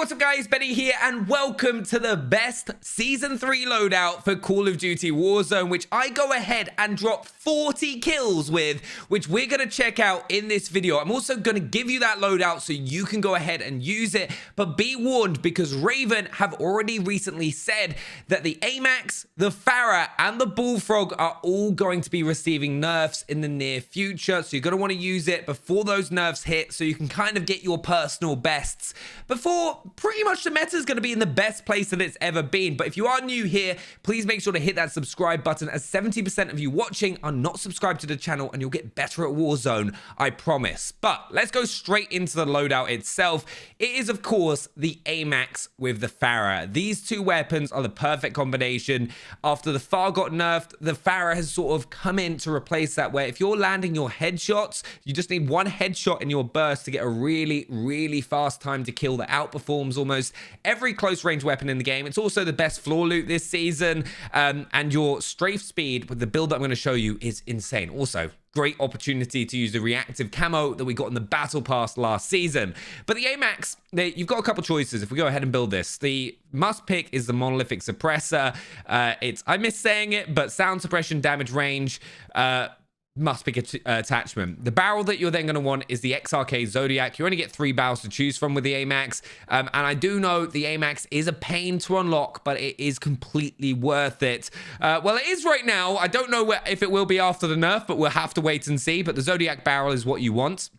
What's up guys, Benny here and welcome to the best Season 3 loadout for Call of Duty Warzone, which I go ahead and drop 40 kills with, which we're going to check out in this video. I'm also going to give you that loadout so you can go ahead and use it, but be warned because Raven have already recently said that the Amax, the Fara and the Bullfrog are all going to be receiving nerfs in the near future, so you're going to want to use it before those nerfs hit so you can kind of get your personal bests before pretty much the meta is going to be in the best place that it's ever been. But if you are new here, please make sure to hit that subscribe button, as 70% of you watching are not subscribed to the channel, and you'll get better at Warzone, I promise. But let's go straight into the loadout itself. It is, of course, the Amax with the Fara. These two weapons are the perfect combination. After the Fara got nerfed, the Fara has sort of come in to replace that, where if you're landing your headshots, you just need one headshot in your burst to get a really fast time to kill that outperforms almost every close range weapon in the game. It's also the best floor loot this season, and your strafe speed with the build that I'm going to show you is insane. Also, great opportunity to use the reactive camo that we got in the battle pass last season. But the Amax, you've got a couple choices if we go ahead and build this. The must pick is the monolithic suppressor. I miss saying it, but sound suppression, damage range, must pick attachment. The barrel that you're then going to want is the XRK Zodiac. You only get 3 barrels to choose from with the Amax, and I do know the Amax is a pain to unlock, but it is completely worth it. Well, it is right now. I don't know if it will be after the nerf, but we'll have to wait and see. But the Zodiac barrel is what you want.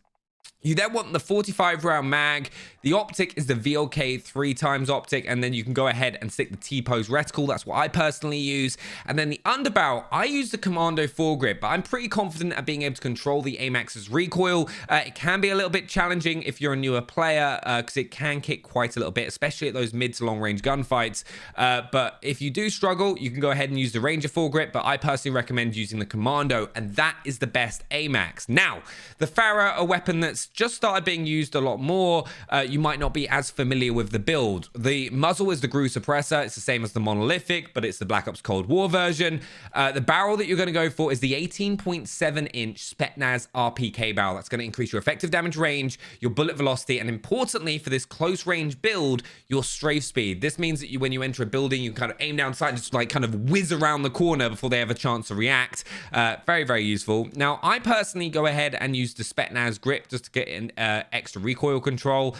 You then want the 45 round mag. The optic is the VLK 3x optic, and then you can go ahead and stick the T-pose reticle. That's what I personally use. And then the underbarrel, I use the Commando foregrip, but I'm pretty confident at being able to control the Amax's recoil. It can be a little bit challenging if you're a newer player, because it can kick quite a little bit, especially at those mid to long range gunfights. But if you do struggle, you can go ahead and use the Ranger foregrip, but I personally recommend using the Commando, and that is the best Amax. Now, the Fara, a weapon that's just started being used a lot more. You might not be as familiar with the build. The muzzle is the GRU suppressor. It's the same as the monolithic, but it's the Black Ops Cold War version. The barrel that you're going to go for is the 18.7-inch Spetsnaz RPK barrel. That's going to increase your effective damage range, your bullet velocity, and importantly for this close range build, your strafe speed. This means that when you enter a building, you kind of aim down sight and just like kind of whiz around the corner before they have a chance to react. Very useful. Now, I personally go ahead and use the Spetsnaz grip just to get in extra recoil control.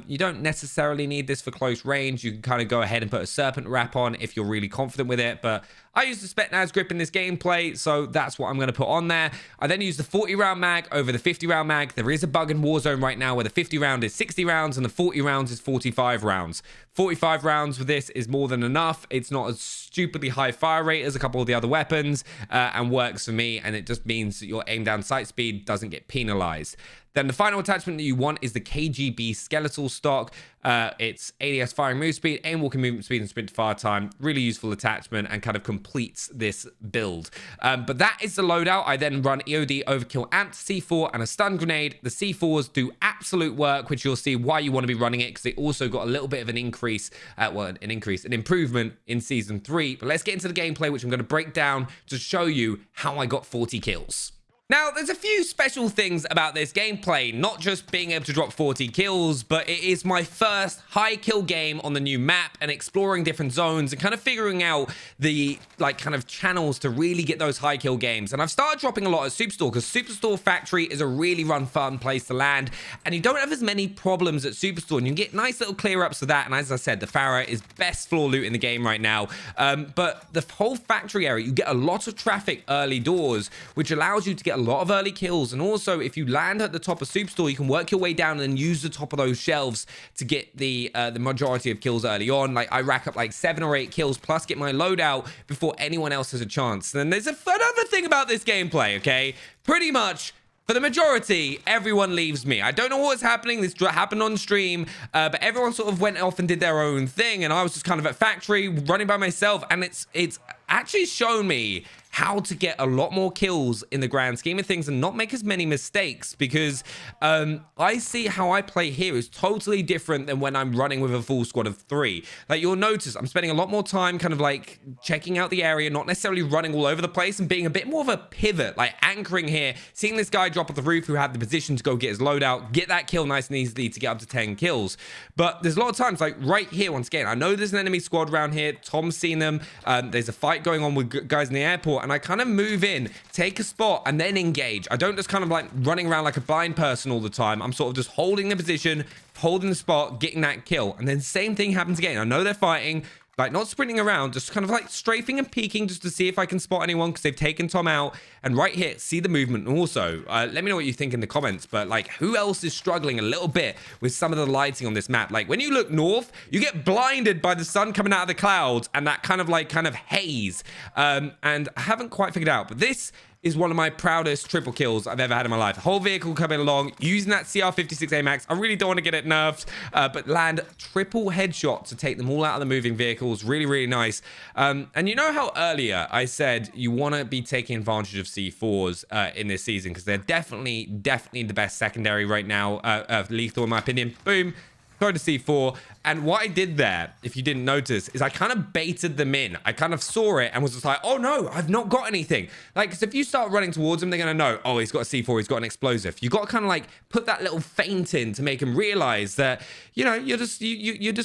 You don't necessarily need this for close range. You can kind of go ahead and put a serpent wrap on if you're really confident with it, but I use the Spetsnaz grip in this gameplay, so that's what I'm going to put on there. I then use the 40 round mag over the 50 round mag. There is a bug in Warzone right now where the 50 round is 60 rounds and the 40 rounds is 45 rounds. 45 rounds with this is more than enough. It's not a stupidly high fire rate as a couple of the other weapons, and works for me, and it just means that your aim down sight speed doesn't get penalized. Then the final attachment that you want is the KGB skeletal stock. It's ADS firing move speed, aim walking movement speed, and sprint to fire time. Really useful attachment and kind of completes this build. But that is the loadout. I then run EOD, overkill, amp, C4, and a stun grenade. The C4s do absolute work, which you'll see why you want to be running it, because they also got a little bit of an increase, an improvement in Season 3. But let's get into the gameplay, which I'm going to break down to show you how I got 40 kills. Now, there's a few special things about this gameplay, not just being able to drop 40 kills, but it is my first high kill game on the new map, and exploring different zones and kind of figuring out the kind of channels to really get those high kill games. And I've started dropping a lot at Superstore, because Superstore Factory is a really fun place to land, and you don't have as many problems at Superstore, and you can get nice little clear ups for that. And as I said, the Fara is best floor loot in the game right now. But the whole factory area, you get a lot of traffic early doors, which allows you to get a lot of early kills. And also, if you land at the top of Superstore, you can work your way down and use the top of those shelves to get the majority of kills early on. Like, I rack up like 7 or 8 kills plus get my loadout before anyone else has a chance. And then there's another thing about this gameplay, okay? Pretty much for the majority, everyone leaves me. I don't know what's happening. This happened on stream, but everyone sort of went off and did their own thing, and I was just kind of at factory running by myself, and it's actually shown me how to get a lot more kills in the grand scheme of things and not make as many mistakes, because I see how I play here is totally different than when I'm running with a full squad of 3. Like, you'll notice I'm spending a lot more time kind of like checking out the area, not necessarily running all over the place, and being a bit more of a pivot, like anchoring here, seeing this guy drop off the roof who had the position to go get his loadout, get that kill nice and easily to get up to 10 kills. But there's a lot of times, like right here, once again, I know there's an enemy squad around here. Tom's seen them. There's a fight going on with guys in the airport, and I kind of move in, take a spot, and then engage. I don't just kind of like running around like a blind person all the time. I'm sort of just holding the position, holding the spot, getting that kill. And then same thing happens again. I know they're fighting, like not sprinting around, just kind of like strafing and peeking just to see if I can spot anyone, because they've taken Tom out. And right here, see the movement. And also, let me know what you think in the comments, but like who else is struggling a little bit with some of the lighting on this map? Like when you look north, you get blinded by the sun coming out of the clouds and that kind of haze. And I haven't quite figured out, but this is one of my proudest triple kills I've ever had in my life. Whole vehicle coming along, using that Cr-56 Amax. I really don't want to get it nerfed, but land triple headshot to take them all out of the moving vehicles. Really, really nice. And you know how earlier I said you want to be taking advantage of C4s in this season, because they're definitely the best secondary right now. Lethal, in my opinion. Boom. Throw to C4. And what I did there, if you didn't notice, is I kind of baited them in. I kind of saw it and was just like, oh no, I've not got anything. Like, because if you start running towards him, they're going to know, oh, he's got a C4, he's got an explosive. You got to kind of like put that little feint in to make him realize that, you know, you're just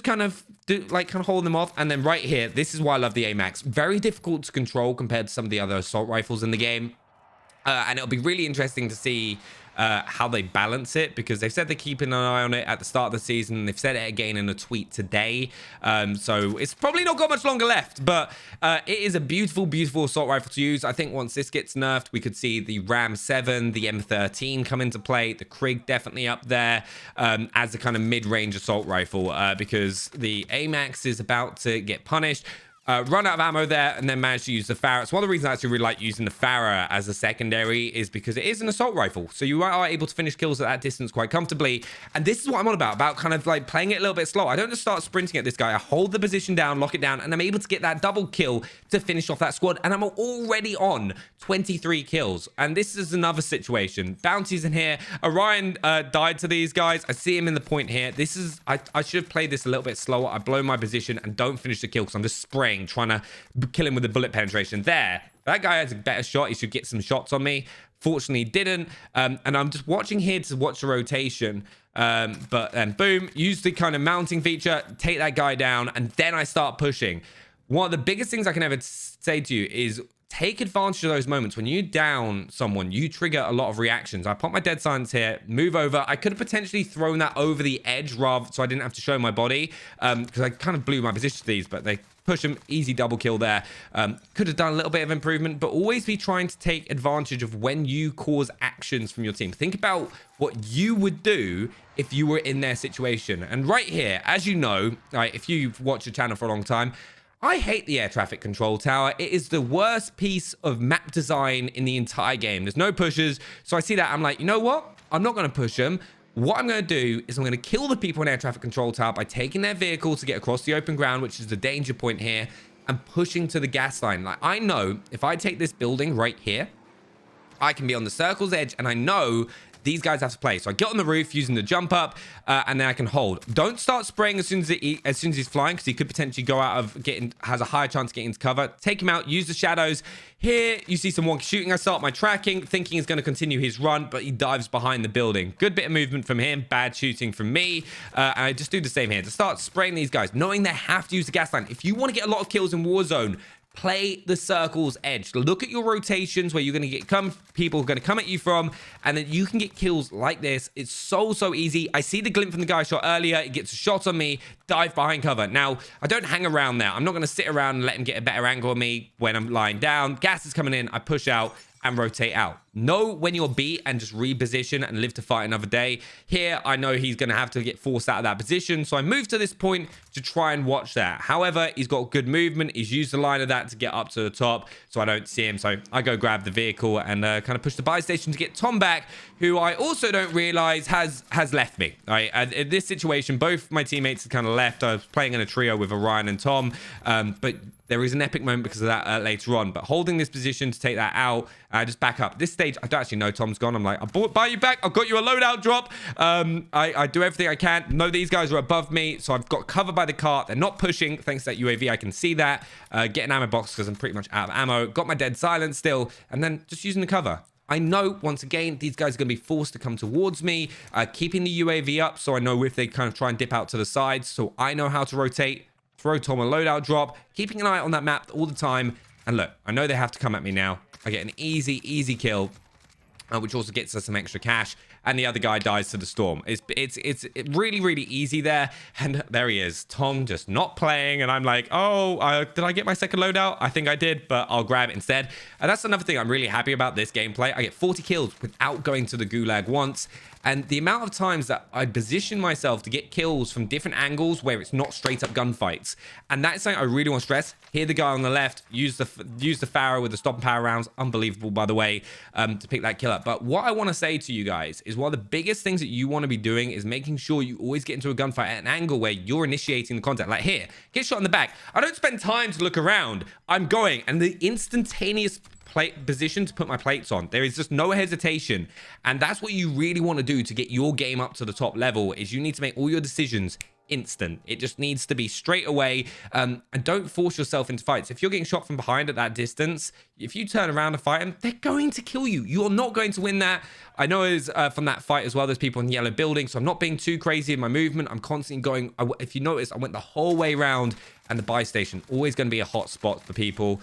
kind of holding them off. And then right here, this is why I love the Amax. Very difficult to control compared to some of the other assault rifles in the game. And it'll be really interesting to see how they balance it, because they've said they're keeping an eye on it at the start of the season. They've said it again in a tweet today. So it's probably not got much longer left, but it is a beautiful, beautiful assault rifle to use. I think once this gets nerfed, we could see the Ram 7, the M13 come into play, the Crig definitely up there as a kind of mid-range assault rifle, because the Amax is about to get punished. Run out of ammo there and then managed to use the Fara. It's one of the reasons I actually really like using the Fara as a secondary, is because it is an assault rifle. So you are able to finish kills at that distance quite comfortably. And this is what I'm on about kind of like playing it a little bit slow. I don't just start sprinting at this guy. I hold the position down, lock it down, and I'm able to get that double kill to finish off that squad. And I'm already on 23 kills. And this is another situation. Bounties in here. Orion died to these guys. I see him in the point here. This is, I should have played this a little bit slower. I blow my position and don't finish the kill because I'm just spraying, trying to kill him with the bullet penetration. There, that guy has a better shot. He should get some shots on me. Fortunately, he didn't. And I'm just watching here to watch the rotation. But then boom, use the kind of mounting feature, take that guy down, and then I start pushing. One of the biggest things I can ever say to you is take advantage of those moments. When you down someone, you trigger a lot of reactions. I pop my dead silence here, move over. I could have potentially thrown that over the edge rather, so I didn't have to show my body, because I kind of blew my position to these, but they push him, easy double kill there. Could have done a little bit of improvement, but always be trying to take advantage of when you cause actions from your team. Think about what you would do if you were in their situation. And right here, as you know, if you've watched the channel for a long time, I hate the air traffic control tower. It is the worst piece of map design in the entire game. There's no pushes. So I see that. I'm like, you know what? I'm not going to push them. What I'm going to do is I'm going to kill the people in air traffic control tower by taking their vehicle to get across the open ground, which is the danger point here, and pushing to the gas line. Like, I know if I take this building right here, I can be on the circle's edge, and I know these guys have to play. So I get on the roof using the jump up, and then I can hold. Don't start spraying as soon as he's flying, because he could potentially go out of has a higher chance of getting into cover. Take him out, use the shadows. Here you see some wonky shooting. I start my tracking, thinking he's going to continue his run, but he dives behind the building. Good bit of movement from him, bad shooting from me. And I just do the same here to start spraying these guys, knowing they have to use the gas line. If you want to get a lot of kills in Warzone, play the circle's edge. Look at your rotations where you're going to get people are going to come at you from, and then you can get kills like this. It's so easy. I see the glint from the guy I shot earlier. It gets a shot on me, dive behind cover. Now, I don't hang around there. I'm not going to sit around and let him get a better angle on me when I'm lying down. Gas is coming in. I push out and rotate out. Know when you're beat and just reposition and live to fight another day. Here, I know he's going to have to get forced out of that position, so I move to this point to try and watch that. However, he's got good movement. He's used the line of that to get up to the top, so I don't see him. So I go grab the vehicle and kind of push the buy station to get Tom back, who I also don't realize has left me. Right? And in this situation, both my teammates had kind of left. I was playing in a trio with Orion and Tom, but there is an epic moment because of that later on. But holding this position to take that out, just back up. This stage, I don't actually know Tom's gone. I'm like, I'll buy you back. I've got you a loadout drop. I do everything I can. No, these guys are above me, so I've got cover by the cart. They're not pushing. Thanks to that UAV, I can see that. Get an ammo box because I'm pretty much out of ammo. Got my dead silence still, and then just using the cover. I know, once again, these guys are going to be forced to come towards me, keeping the UAV up so I know if they kind of try and dip out to the sides, so I know how to rotate, throw Tom a loadout drop, keeping an eye on that map all the time. And look, I know they have to come at me now. I get an easy kill, which also gets us some extra cash. And the other guy dies to the storm. It's really easy there. And there he is. Tom just not playing. And I'm like, oh, did I get my second loadout? I think I did, but I'll grab it instead. And that's another thing I'm really happy about this gameplay. I get 40 kills without going to the gulag once. And the amount of times that I position myself to get kills from different angles where it's not straight up gunfights. And that's something I really want to stress. Here, the guy on the left use the Fara with the stop and power rounds. Unbelievable, by the way, to pick that kill up. But what I want to say to you guys is one of the biggest things that you want to be doing is making sure you always get into a gunfight at an angle where you're initiating the contact. Like here, get shot in the back. I don't spend time to look around. I'm going, and the instantaneous position to put my plates on. There is just no hesitation. And that's what you really want to do to get your game up to the top level, is you need to make all your decisions instant. It just needs to be straight away. And don't force yourself into fights. If you're getting shot from behind at that distance, if you turn around and fight them, they're going to kill you. You're not going to win that. I know it's from that fight as well, there's people in the yellow building, so I'm not being too crazy in my movement. I'm constantly going, if you notice, I went the whole way around, and the buy station, always going to be a hot spot for people.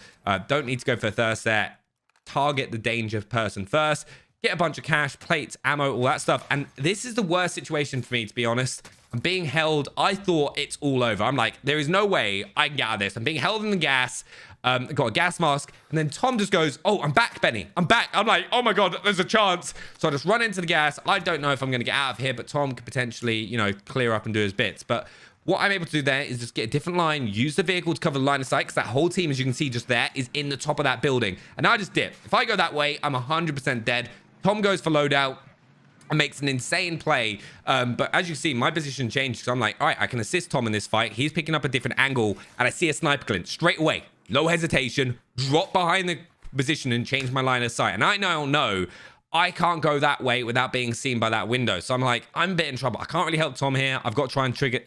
Don't need to go for a thirst there. Target the danger person first, get a bunch of cash, plates, ammo, all that stuff. And this is the worst situation for me, to be honest. I'm being held. I thought it's all over. I'm like, there is no way I can get out of this. I'm being held in the gas. I've got a gas mask. And then Tom just goes, oh, I'm back, Benny. I'm back. I'm like, oh my God, there's a chance. So I just run into the gas. I don't know if I'm going to get out of here, but Tom could potentially, you know, clear up and do his bits. But what I'm able to do there is just get a different line, use the vehicle to cover the line of sight, because that whole team, as you can see just there, is in the top of that building. And now I just dip. If I go that way, I'm 100% dead. Tom goes for loadout and makes an insane play. But as you see, my position changed, because I'm like, all right, I can assist Tom in this fight. He's picking up a different angle, and I see a sniper glint straight away. No hesitation. Drop behind the position and change my line of sight. And I now know I can't go that way without being seen by that window. So I'm like, I'm a bit in trouble. I can't really help Tom here. I've got to try and trigger,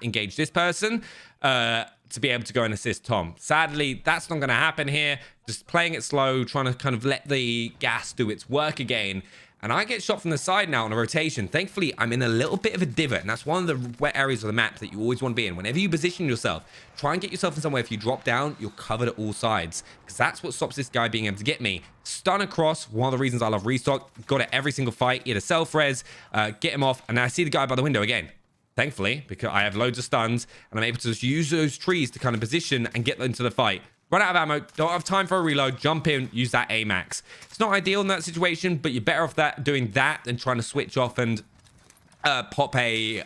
engage this person to be able to go and assist Tom. Sadly, that's not going to happen here. Just playing it slow, trying to kind of let the gas do its work again. And I get shot from the side now on a rotation. Thankfully, I'm in a little bit of a divot, and that's one of the wet areas of the map that you always want to be in. Whenever you position yourself, try and get yourself in somewhere. If you drop down, you're covered at all sides, because that's what stops this guy being able to get me. Stun across, one of the reasons I love restock. Got it every single fight. He had a self-res, get him off, and I see the guy by the window again. Thankfully, because I have loads of stuns, and I'm able to just use those trees to kind of position and get into the fight. Run out of ammo, don't have time for a reload, jump in, use that Amax. It's not ideal in that situation, but you're better off doing that than trying to switch off and pop a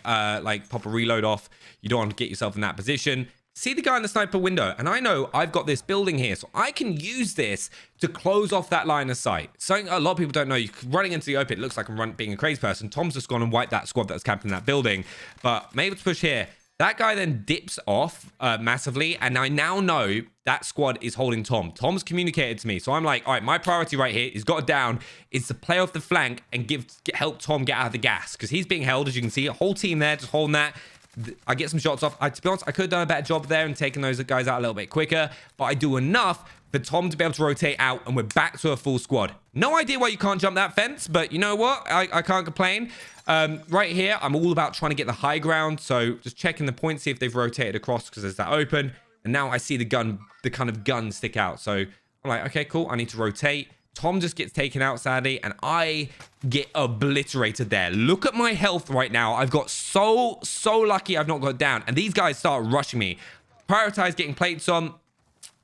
reload off. You don't want to get yourself in that position. See the guy in the sniper window, and I know I've got this building here, so I can use this to close off that line of sight. Something a lot of people don't know, you're running into the open, it looks like I'm being a crazy person. Tom's just gone and wiped that squad that was camping in that building, but I'm able to push here. That guy then dips off massively, and I now know that squad is holding Tom. Tom's communicated to me, so I'm like, all right, my priority right here, he's got it down, is to play off the flank and help Tom get out of the gas, because he's being held, as you can see, a whole team there just holding that. I get some shots off. To be honest, I could have done a better job there and taken those guys out a little bit quicker, but I do enough for Tom to be able to rotate out, and we're back to a full squad. No idea why you can't jump that fence, but you know what? I can't complain. Right here, I'm all about trying to get the high ground, so just checking the points, see if they've rotated across, because there's that open, and now I see the kind of gun stick out, so I'm like, okay, cool, I need to rotate. Tom just gets taken out, sadly, and I get obliterated there. Look at my health right now. I've got so lucky I've not got down, and these guys start rushing me. Prioritize getting plates on,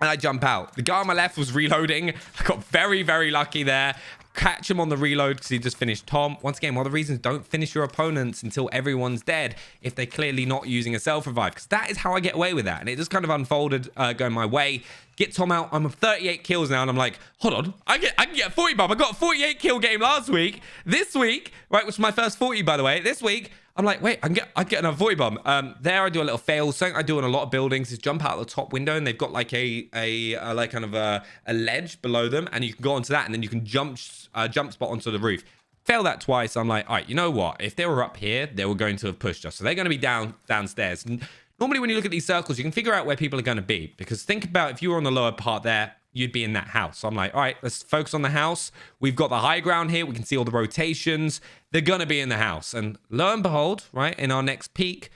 and I jump out. The guy on my left was reloading. I got very lucky there. catch him on the reload because he just finished Tom. Once again, one of the reasons, don't finish your opponents until everyone's dead if they're clearly not using a self-revive, because that is how I get away with that. And it just kind of unfolded going my way. Get Tom out. I'm 38 kills now, and I'm like, hold on, I can get a 40 bomb. I got a 48 kill game last week. This week, right, which was my first 40, by the way. This week, I'm like, wait, I can get another 40 bomb. There I do a little fail. Something I do in a lot of buildings is jump out the top window, and they've got like like kind of a ledge below them, and you can go onto that, and then you can jump spot onto the roof. Fail that twice. I'm like, all right, you know what? If they were up here, they were going to have pushed us. So they're going to be downstairs. And normally when you look at these circles, you can figure out where people are going to be, because think about if you were on the lower part there, you'd be in that house. So I'm like, all right, let's focus on the house. We've got the high ground here. We can see all the rotations. They're going to be in the house. And lo and behold, right, in our next peek,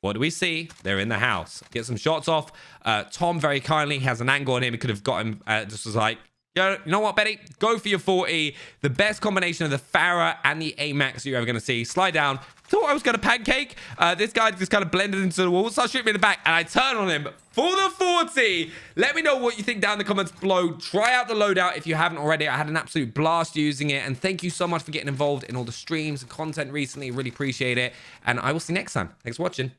what do we see? They're in the house. Get some shots off. Tom very kindly has an angle on him. He could have got him, just was like, you know what, Betty? Go for your 40. The best combination of the Fara and the Amax you're ever going to see. Slide down. Thought I was going to pancake. This guy just kind of blended into the wall. Started shooting me in the back, and I turn on him for the 40. Let me know what you think down in the comments below. Try out the loadout if you haven't already. I had an absolute blast using it, and thank you so much for getting involved in all the streams and content recently. Really appreciate it, and I will see you next time. Thanks for watching.